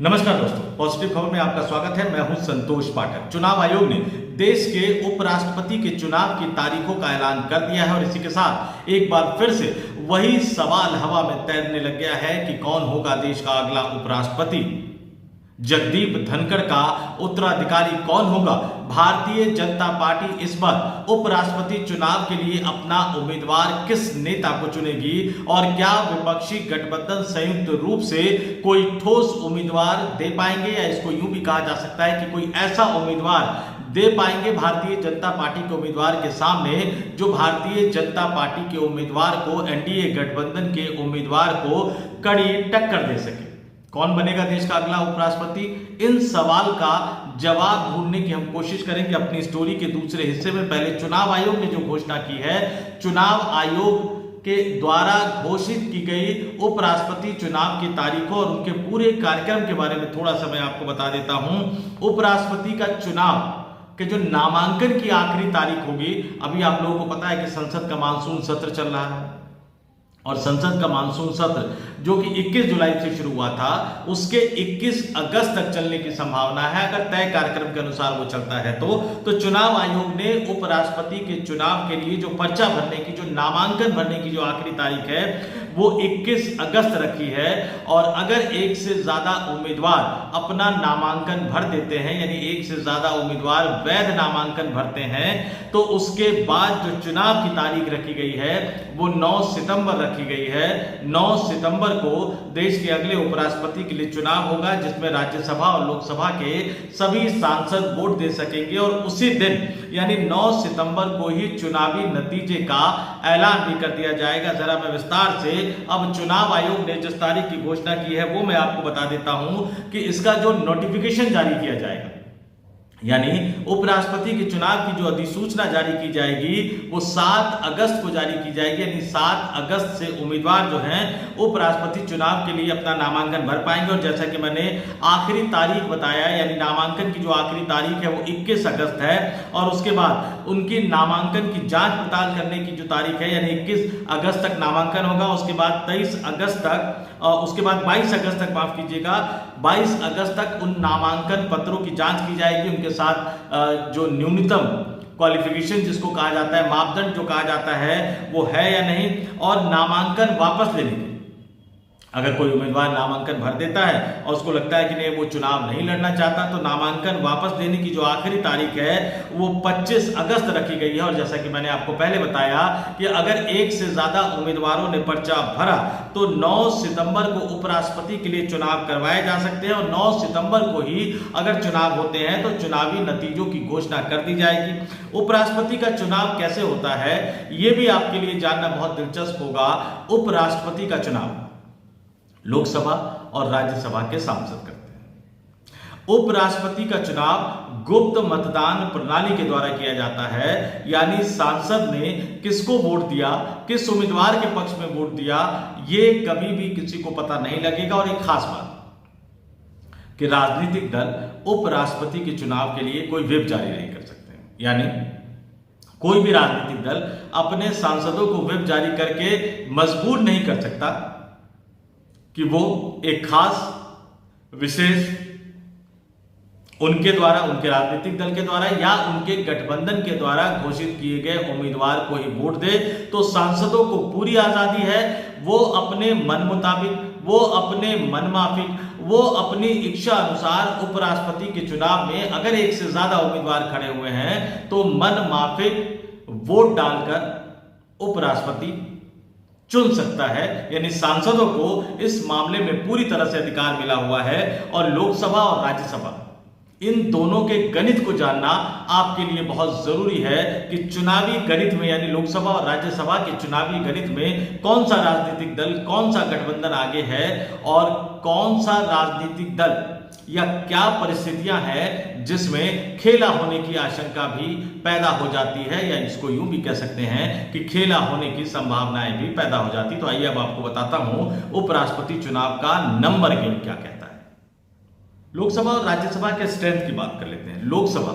नमस्कार दोस्तों, पॉजिटिव खबर में आपका स्वागत है। मैं हूं संतोष पाठक। चुनाव आयोग ने देश के उपराष्ट्रपति के चुनाव की तारीखों का ऐलान कर दिया है और इसी के साथ एक बार फिर से वही सवाल हवा में तैरने लग गया है कि कौन होगा देश का अगला उपराष्ट्रपति। जगदीप धनखड़ का उत्तराधिकारी कौन होगा? भारतीय जनता पार्टी इस बार उपराष्ट्रपति चुनाव के लिए अपना उम्मीदवार किस नेता को चुनेगी और क्या विपक्षी गठबंधन संयुक्त रूप से कोई ठोस उम्मीदवार दे पाएंगे, या इसको यूं भी कहा जा सकता है कि कोई ऐसा उम्मीदवार दे पाएंगे भारतीय जनता पार्टी के उम्मीदवार के सामने जो भारतीय जनता पार्टी के उम्मीदवार को, एनडीए गठबंधन के उम्मीदवार को कड़ी टक्कर दे सके। कौन बनेगा देश का अगला उपराष्ट्रपति? इन सवाल का जवाब ढूंढने की हम कोशिश करेंगे अपनी स्टोरी के दूसरे हिस्से में। पहले चुनाव आयोग ने जो घोषणा की है, चुनाव आयोग के द्वारा घोषित की गई उपराष्ट्रपति चुनाव की तारीखों और उनके पूरे कार्यक्रम के बारे में थोड़ा सा मैं आपको बता देता हूं। उपराष्ट्रपति का चुनाव के जो नामांकन की आखिरी तारीख होगी, अभी आप लोगों को पता है कि संसद का मानसून सत्र चल रहा है और संसद का मानसून सत्र जो कि 21 जुलाई से शुरू हुआ था, उसके 21 अगस्त तक चलने की संभावना है अगर तय कार्यक्रम के अनुसार वो चलता है तो चुनाव आयोग ने उपराष्ट्रपति के चुनाव के लिए जो पर्चा भरने की, जो नामांकन भरने की जो आखिरी तारीख है वो 21 अगस्त रखी है। और अगर एक से ज्यादा उम्मीदवार अपना नामांकन भर देते हैं, यानी एक से ज्यादा उम्मीदवार वैध नामांकन भरते हैं, तो उसके बाद जो चुनाव की तारीख रखी गई है वो 9 सितंबर रखी गई है। 9 सितंबर को देश के अगले उपराष्ट्रपति के लिए चुनाव होगा, जिसमें राज्यसभा और लोकसभा के सभी सांसद वोट दे सकेंगे और उसी दिन यानी 9 सितंबर को ही चुनावी नतीजे का ऐलान भी कर दिया जाएगा। जरा मैं विस्तार से अब चुनाव आयोग ने जिस तारीख की घोषणा की है वो मैं आपको बता देता हूं कि इसका जो नोटिफिकेशन जारी किया जाएगा, यानी उपराष्ट्रपति के चुनाव की जो अधिसूचना जारी की जाएगी वो 7 अगस्त को जारी की जाएगी। यानी 7 अगस्त से उम्मीदवार जो हैं उपराष्ट्रपति चुनाव के लिए अपना नामांकन भर पाएंगे। और जैसा कि मैंने आखिरी तारीख बताया, यानी नामांकन की जो आखिरी तारीख है वो 21 अगस्त है और उसके बाद उनकी नामांकन की जांच पड़ताल करने की जो तारीख है, यानी 21 अगस्त तक नामांकन होगा, उसके बाद 23 अगस्त तक, उसके बाद 22 अगस्त तक, माफ कीजिएगा, 22 अगस्त तक उन नामांकन पत्रों की जांच की जाएगी। उनके साथ जो न्यूनतम क्वालिफिकेशन जिसको कहा जाता है, मापदंड जो कहा जाता है वो है या नहीं, और नामांकन वापस लेने की, अगर कोई उम्मीदवार नामांकन भर देता है और उसको लगता है कि नहीं वो चुनाव नहीं लड़ना चाहता, तो नामांकन वापस लेने की जो आखिरी तारीख है वो 25 अगस्त रखी गई है। और जैसा कि मैंने आपको पहले बताया कि अगर एक से ज्यादा उम्मीदवारों ने पर्चा भरा तो 9 सितंबर को उपराष्ट्रपति के लिए चुनाव करवाए जा सकते हैं और 9 सितंबर को ही अगर चुनाव होते हैं तो चुनावी नतीजों की घोषणा कर दी जाएगी। उपराष्ट्रपति का चुनाव कैसे होता है ये भी आपके लिए जानना बहुत दिलचस्प होगा। उपराष्ट्रपति का चुनाव लोकसभा और राज्यसभा के सांसद करते हैं। उपराष्ट्रपति का चुनाव गुप्त मतदान प्रणाली के द्वारा किया जाता है, यानी सांसद ने किसको वोट दिया, किस उम्मीदवार के पक्ष में वोट दिया, ये कभी भी किसी को पता नहीं लगेगा। और एक खास बात कि राजनीतिक दल उपराष्ट्रपति के चुनाव के लिए कोई व्हिप जारी नहीं कर सकते, यानी कोई भी राजनीतिक दल अपने सांसदों को व्हिप जारी करके मजबूर नहीं कर सकता कि वो एक खास विशेष उनके द्वारा, उनके राजनीतिक दल के द्वारा या उनके गठबंधन के द्वारा घोषित किए गए उम्मीदवार को ही वोट दे। तो सांसदों को पूरी आजादी है, वो अपने मन मुताबिक, वो अपने मनमाफिक, वो अपनी इच्छा अनुसार उपराष्ट्रपति के चुनाव में अगर एक से ज्यादा उम्मीदवार खड़े हुए हैं तो मन माफिक वोट डालकर उपराष्ट्रपति चुन सकता है। यानी सांसदों को इस मामले में पूरी तरह से अधिकार मिला हुआ है। और लोकसभा और राज्यसभा, इन दोनों के गणित को जानना आपके लिए बहुत जरूरी है कि चुनावी गणित में, यानी लोकसभा और राज्यसभा के चुनावी गणित में कौन सा राजनीतिक दल, कौन सा गठबंधन आगे है और कौन सा राजनीतिक दल या क्या परिस्थितियां हैं जिसमें खेला होने की आशंका भी पैदा हो जाती है, या इसको यूं भी कह सकते हैं कि खेला होने की संभावनाएं भी पैदा हो जाती। तो आइए अब आपको बताता हूं उपराष्ट्रपति चुनाव का नंबर गेम क्या कहता है। लोकसभा और राज्यसभा के स्ट्रेंथ की बात कर लेते हैं। लोकसभा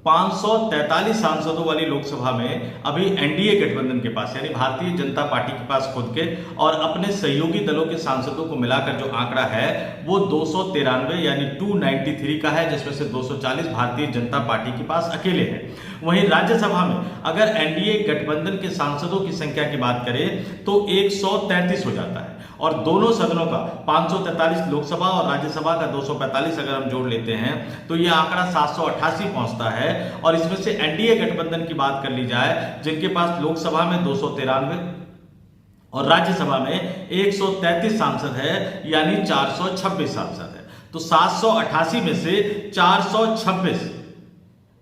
543 सांसदों वाली लोकसभा में अभी एनडीए गठबंधन के पास यानी भारतीय जनता पार्टी के पास खुद के और अपने सहयोगी दलों के सांसदों को मिलाकर जो आंकड़ा है वो 293 यानी 293 का है, जिसमें से 240 भारतीय जनता पार्टी के पास अकेले हैं। वहीं राज्यसभा में अगर एनडीए गठबंधन के सांसदों की संख्या की बात करें तो 133 हो जाता है और दोनों सदनों का 543 लोकसभा और राज्यसभा का 245 अगर हम जोड़ लेते हैं तो यह आंकड़ा 788 पहुंचता है। और इसमें से एनडीए गठबंधन की बात कर ली जाए जिनके पास लोकसभा में 293 और राज्यसभा में 133 सांसद है यानी 426 सांसद है, तो 788 में से 426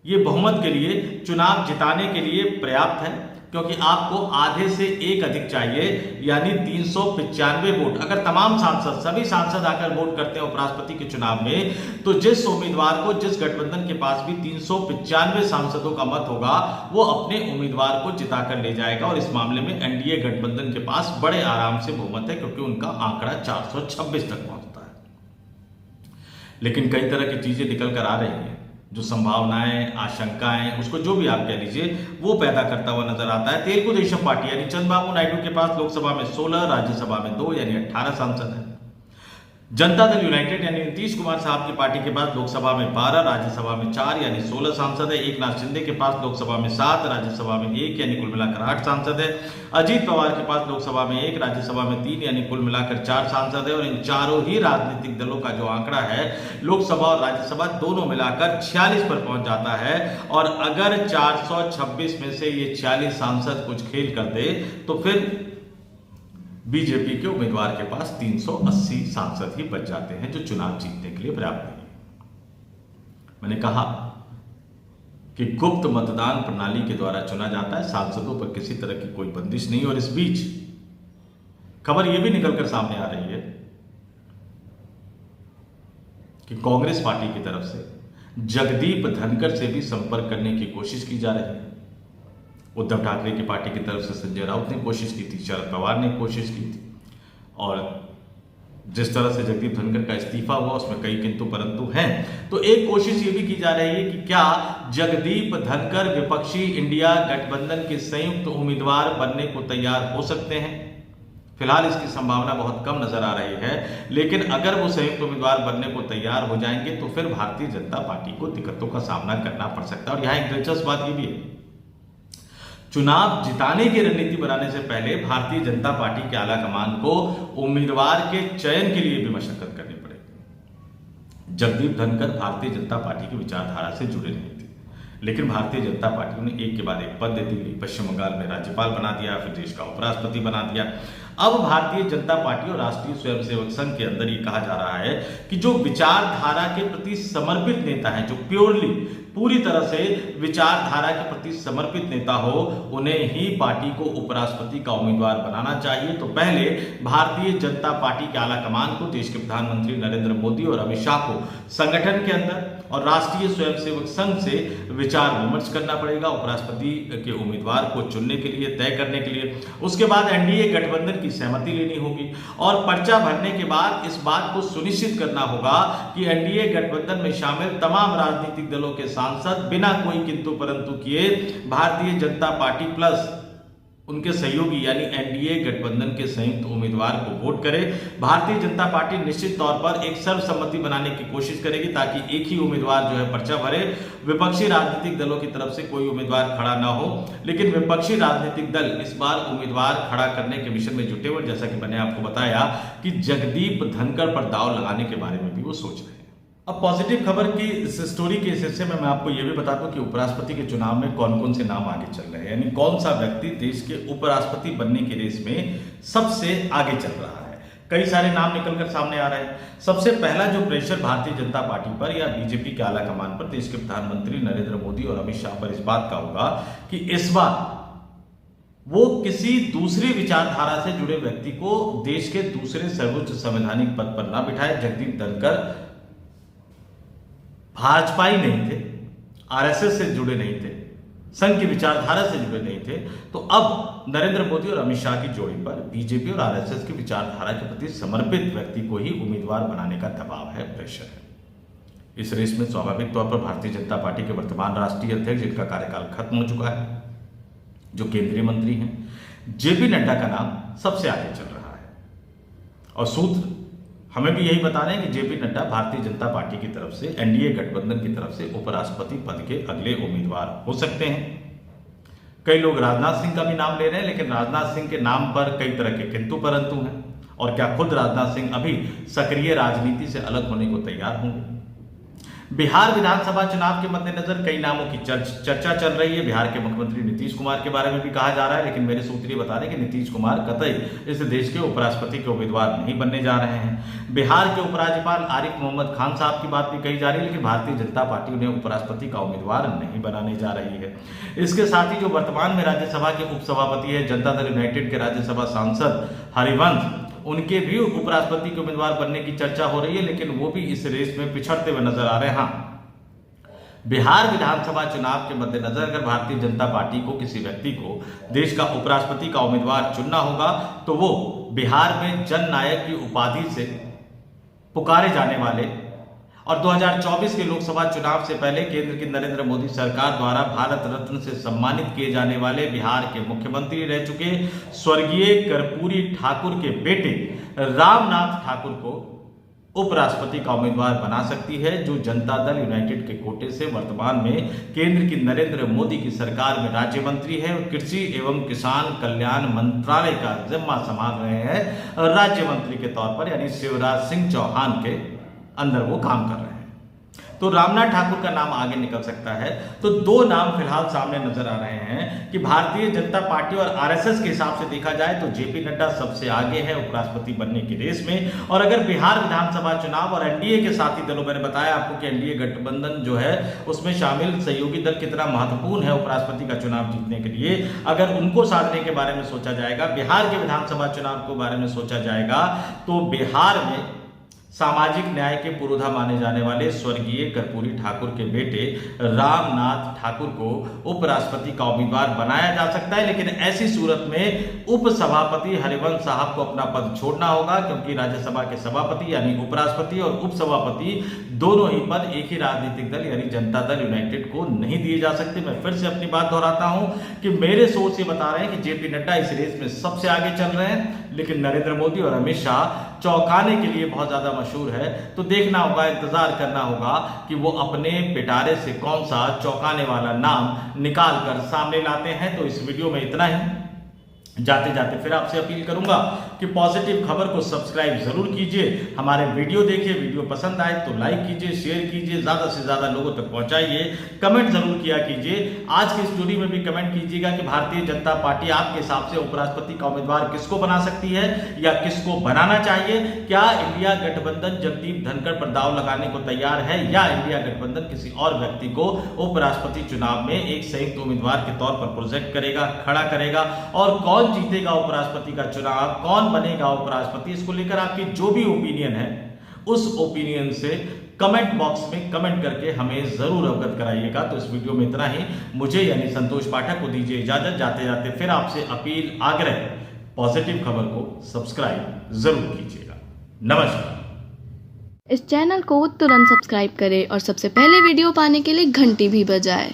ये बहुमत के लिए चुनाव जिताने के लिए पर्याप्त है, क्योंकि आपको आधे से एक अधिक चाहिए यानी 395 वोट। अगर तमाम सांसद सभी सांसद आकर वोट करते हैं उपराष्ट्रपति के चुनाव में तो जिस उम्मीदवार को जिस गठबंधन के पास भी 395 सांसदों का मत होगा वो अपने उम्मीदवार को जिता कर ले जाएगा। और इस मामले में एनडीए गठबंधन के पास बड़े आराम से बहुमत है क्योंकि उनका आंकड़ा 426 तक पहुंचता है। लेकिन कई तरह की चीजें निकल कर आ रही हैं, जो संभावनाएं आशंकाएं उसको जो भी आप कह लीजिए वो पैदा करता हुआ नजर आता है। तेलुगु देशम पार्टी यानी चंद्रबाबू नायडू के पास लोकसभा में 16, राज्यसभा में 2 यानी 18 सांसद हैं। जनता दल यूनाइटेड यानी नीतीश कुमार साहब की पार्टी के पास लोकसभा में 12, राज्यसभा में 4 यानी 16 सांसद है। एकनाथ शिंदे के पास लोकसभा में 7, राज्यसभा में 1 यानी कुल मिलाकर 8 सांसद है। अजीत पवार के पास लोकसभा में 1, राज्यसभा में 3 यानी कुल मिलाकर 4 सांसद है। और इन चारों ही राजनीतिक दलों का जो आंकड़ा है लोकसभा और राज्यसभा दोनों मिलाकर 46 पर पहुंच जाता है। और अगर 426 में से ये 46 सांसद कुछ खेल कर दे तो फिर बीजेपी के उम्मीदवार के पास 380 सांसद ही बच जाते हैं, जो चुनाव जीतने के लिए पर्याप्त नहीं है। मैंने कहा कि गुप्त मतदान प्रणाली के द्वारा चुना जाता है, सांसदों पर किसी तरह की कोई बंदिश नहीं। और इस बीच खबर यह भी निकलकर सामने आ रही है कि कांग्रेस पार्टी की तरफ से जगदीप धनखड़ से भी संपर्क करने की कोशिश की जा रही है। उद्धव ठाकरे की पार्टी की तरफ से संजय राउत ने कोशिश की थी, शरद पवार ने कोशिश की थी, और जिस तरह से जगदीप धनखड़ का इस्तीफा हुआ उसमें कई किंतु परंतु हैं। तो एक कोशिश ये भी की जा रही है कि क्या जगदीप धनखड़ विपक्षी इंडिया गठबंधन के संयुक्त उम्मीदवार बनने को तैयार हो सकते हैं। फिलहाल इसकी संभावना बहुत कम नजर आ रही है, लेकिन अगर वो संयुक्त उम्मीदवार बनने को तैयार हो जाएंगे तो फिर भारतीय जनता पार्टी को दिक्कतों का सामना करना पड़ सकता है। और यहां एक दिलचस्प बात यह भी है, चुनाव जिताने की रणनीति बनाने से पहले भारतीय जनता पार्टी के आला कमान को उम्मीदवार के चयन के लिए भी मशक्कत करनी पड़ेगी। जगदीप धनखड़ भारतीय जनता पार्टी की विचारधारा से जुड़े नहीं थे, लेकिन भारतीय जनता पार्टी ने एक के बाद एक पद देती गई। पश्चिम बंगाल में राज्यपाल बना दिया, फिर देश का उपराष्ट्रपति बना दिया। अब भारतीय जनता पार्टी और राष्ट्रीय स्वयंसेवक संघ के अंदर ये कहा जा रहा है कि जो विचारधारा के प्रति समर्पित नेता है, जो प्योरली पूरी तरह से विचारधारा के प्रति समर्पित नेता हो, उन्हें ही पार्टी को उपराष्ट्रपति का उम्मीदवार बनाना चाहिए। तो पहले भारतीय जनता पार्टी के आला कमान को, देश के प्रधानमंत्री नरेंद्र मोदी और अमित शाह को संगठन के अंदर और राष्ट्रीय स्वयंसेवक संघ से विचार विमर्श करना पड़ेगा उपराष्ट्रपति के उम्मीदवार को चुनने के लिए, तय करने के लिए। उसके बाद एनडीए गठबंधन की सहमति लेनी होगी और पर्चा भरने के बाद इस बात को सुनिश्चित करना होगा कि एनडीए गठबंधन में शामिल तमाम राजनीतिक दलों के सांसद बिना कोई किंतु परंतु किए भारतीय जनता पार्टी प्लस उनके सहयोगी यानी एनडीए गठबंधन के संयुक्त उम्मीदवार को वोट करे। भारतीय जनता पार्टी निश्चित तौर पर एक सर्वसम्मति बनाने की कोशिश करेगी ताकि एक ही उम्मीदवार जो है पर्चा भरे। विपक्षी राजनीतिक दलों की तरफ से कोई उम्मीदवार खड़ा ना हो, लेकिन विपक्षी राजनीतिक दल इस बार उम्मीदवार खड़ा करने के मिशन में जुटे हुए, जैसा कि मैंने आपको बताया कि जगदीप धनखड़ पर दांव लगाने के बारे में भी वो सोच रहे हैं। अब पॉजिटिव खबर की इस स्टोरी के इस हिस्से में मैं आपको यह भी बता दूं कि उपराष्ट्रपति के चुनाव में कौन कौन से नाम आगे चल रहे हैं, यानी कौन सा व्यक्ति देश के उपराष्ट्रपति बनने की रेस में सबसे आगे चल रहा है। कई सारे नाम निकलकर सामने आ रहे हैं। सबसे पहला जो प्रेशर भारतीय जनता पार्टी पर या बीजेपी के आला कमान पर, देश के प्रधानमंत्री नरेंद्र मोदी और अमित शाह पर इस बात का होगा कि इस बार वो किसी दूसरी विचारधारा से जुड़े व्यक्ति को देश के दूसरे सर्वोच्च संवैधानिक पद पर न बिठाए। जगदीप धनखड़ भाजपा ही नहीं थे, आरएसएस से जुड़े नहीं थे, संघ की विचारधारा से जुड़े नहीं थे। तो अब नरेंद्र मोदी और अमित शाह की जोड़ी पर बीजेपी और आरएसएस की विचारधारा के प्रति समर्पित व्यक्ति को ही उम्मीदवार बनाने का दबाव है, प्रेशर है। इस रेस में स्वाभाविक तौर पर भारतीय जनता पार्टी के वर्तमान राष्ट्रीय अध्यक्ष, जिनका कार्यकाल खत्म हो चुका है, जो केंद्रीय मंत्री हैं, जेपी नड्डा का नाम सबसे आगे चल रहा है। और सूत्र हमें भी यही बता रहे हैं कि जेपी नड्डा भारतीय जनता पार्टी की तरफ से, एनडीए गठबंधन की तरफ से उपराष्ट्रपति पद के अगले उम्मीदवार हो सकते हैं। कई लोग राजनाथ सिंह का भी नाम ले रहे हैं, लेकिन राजनाथ सिंह के नाम पर कई तरह के किंतु परंतु हैं। और क्या खुद राजनाथ सिंह अभी सक्रिय राजनीति से अलग होने को तैयार होंगे? बिहार विधानसभा चुनाव के मद्देनजर कई नामों की चर्चा चल रही है। बिहार के मुख्यमंत्री नीतीश कुमार के बारे में भी कहा जा रहा है, लेकिन मेरे सूत्र बता रहे हैं कि नीतीश कुमार कतई इस देश के उपराष्ट्रपति के उम्मीदवार नहीं बनने जा रहे हैं। बिहार के उपराज्यपाल आरिफ मोहम्मद खान साहब की बात भी कही जा रही है, लेकिन भारतीय जनता पार्टी उन्हें उपराष्ट्रपति का उम्मीदवार नहीं बनाने जा रही है। इसके साथ ही जो वर्तमान में राज्यसभा के उपसभापति है, जनता दल यूनाइटेड के राज्यसभा सांसद हरिवंश, उनके भी उपराष्ट्रपति के उम्मीदवार बनने की चर्चा हो रही है, लेकिन वो भी इस रेस में पिछड़ते हुए नजर आ रहे हैं। बिहार विधानसभा चुनाव के मद्देनजर अगर भारतीय जनता पार्टी को किसी व्यक्ति को देश का उपराष्ट्रपति का उम्मीदवार चुनना होगा, तो वो बिहार में जननायक की उपाधि से पुकारे जाने वाले और 2024 के लोकसभा चुनाव से पहले केंद्र की नरेंद्र मोदी सरकार द्वारा भारत रत्न से सम्मानित किए जाने वाले बिहार के मुख्यमंत्री रह चुके स्वर्गीय कर्पूरी ठाकुर के बेटे रामनाथ ठाकुर को उपराष्ट्रपति का उम्मीदवार बना सकती है, जो जनता दल यूनाइटेड के कोटे से वर्तमान में केंद्र की नरेंद्र मोदी की सरकार में राज्य मंत्री है और कृषि एवं किसान कल्याण मंत्रालय का जिम्मा संभाल रहे हैं राज्य मंत्री के तौर पर, यानी शिवराज सिंह चौहान के अंदर वो काम कर रहे हैं। तो रामनाथ ठाकुर का नाम आगे निकल सकता है। तो दो नाम फिलहाल सामने नजर आ रहे हैं कि भारतीय जनता पार्टी और आरएसएस के हिसाब से देखा जाए तो जेपी नड्डा सबसे आगे है उपराष्ट्रपति बनने की रेस में। और अगर बिहार विधानसभा चुनाव और एनडीए के साथी दलों, मैंने बताया आपको कि एनडीए गठबंधन जो है उसमें शामिल सहयोगी दल कितना महत्वपूर्ण है उपराष्ट्रपति का चुनाव जीतने के लिए, अगर उनको साधने के बारे में सोचा जाएगा, बिहार के विधानसभा चुनाव के बारे में सोचा जाएगा, तो बिहार में सामाजिक न्याय के पुरोधा माने जाने वाले स्वर्गीय कर्पूरी ठाकुर के बेटे रामनाथ ठाकुर को उपराष्ट्रपति का उम्मीदवार बनाया जा सकता है। लेकिन ऐसी सूरत में उपसभापति हरिवंश साहब को अपना पद छोड़ना होगा, क्योंकि राज्यसभा के सभापति यानी उपराष्ट्रपति और उपसभापति दोनों ही पद एक ही राजनीतिक दल यानी जनता दल यूनाइटेड को नहीं दिए जा सकते। मैं फिर से अपनी बात दोहराता हूं कि मेरे सोच से बता रहे हैं कि जेपी नड्डा इस रेस में सबसे आगे चल रहे हैं, लेकिन नरेंद्र मोदी और अमित शाह चौंकाने के लिए बहुत ज्यादा मशहूर है। तो देखना होगा, इंतजार करना होगा कि वो अपने पिटारे से कौन सा चौंकाने वाला नाम निकाल कर सामने लाते हैं। तो इस वीडियो में इतना ही। जाते जाते फिर आपसे अपील करूंगा कि पॉजिटिव खबर को सब्सक्राइब जरूर कीजिए, हमारे वीडियो देखिए, वीडियो पसंद आए तो लाइक कीजिए, शेयर कीजिए, ज्यादा से ज्यादा लोगों तक पहुंचाइए, कमेंट जरूर किया कीजिए। आज की स्टोरी में भी कमेंट कीजिएगा कि भारतीय जनता पार्टी आपके हिसाब से उपराष्ट्रपति का उम्मीदवार किसको बना सकती है या किसको बनाना चाहिए। क्या इंडिया गठबंधन जगदीप धनखड़ पर दांव लगाने को तैयार है या इंडिया गठबंधन किसी और व्यक्ति को उपराष्ट्रपति चुनाव में एक संयुक्त उम्मीदवार के तौर पर प्रोजेक्ट करेगा, खड़ा करेगा, और कौन जीतेगा उपराष्ट्रपति का चुनाव, कौन बनेगा उपराष्ट्रपति, इसको लेकर आपकी जो भी ओपिनियन है उस ओपिनियन से कमेंट बॉक्स में कमेंट करके हमें जरूर अवगत कराइएगा। तो इस वीडियो में इतना ही। मुझे यानी संतोष पाठक को दीजिए इजाजत। जाते जाते फिर आपसे अपील, आग्रह, पॉजिटिव खबर को सब्सक्राइब जरूर कीजिएगा। नमस्कार। इस चैनल को तुरंत सब्सक्राइब करें और सबसे पहले वीडियो पाने के लिए घंटी भी बजाएं।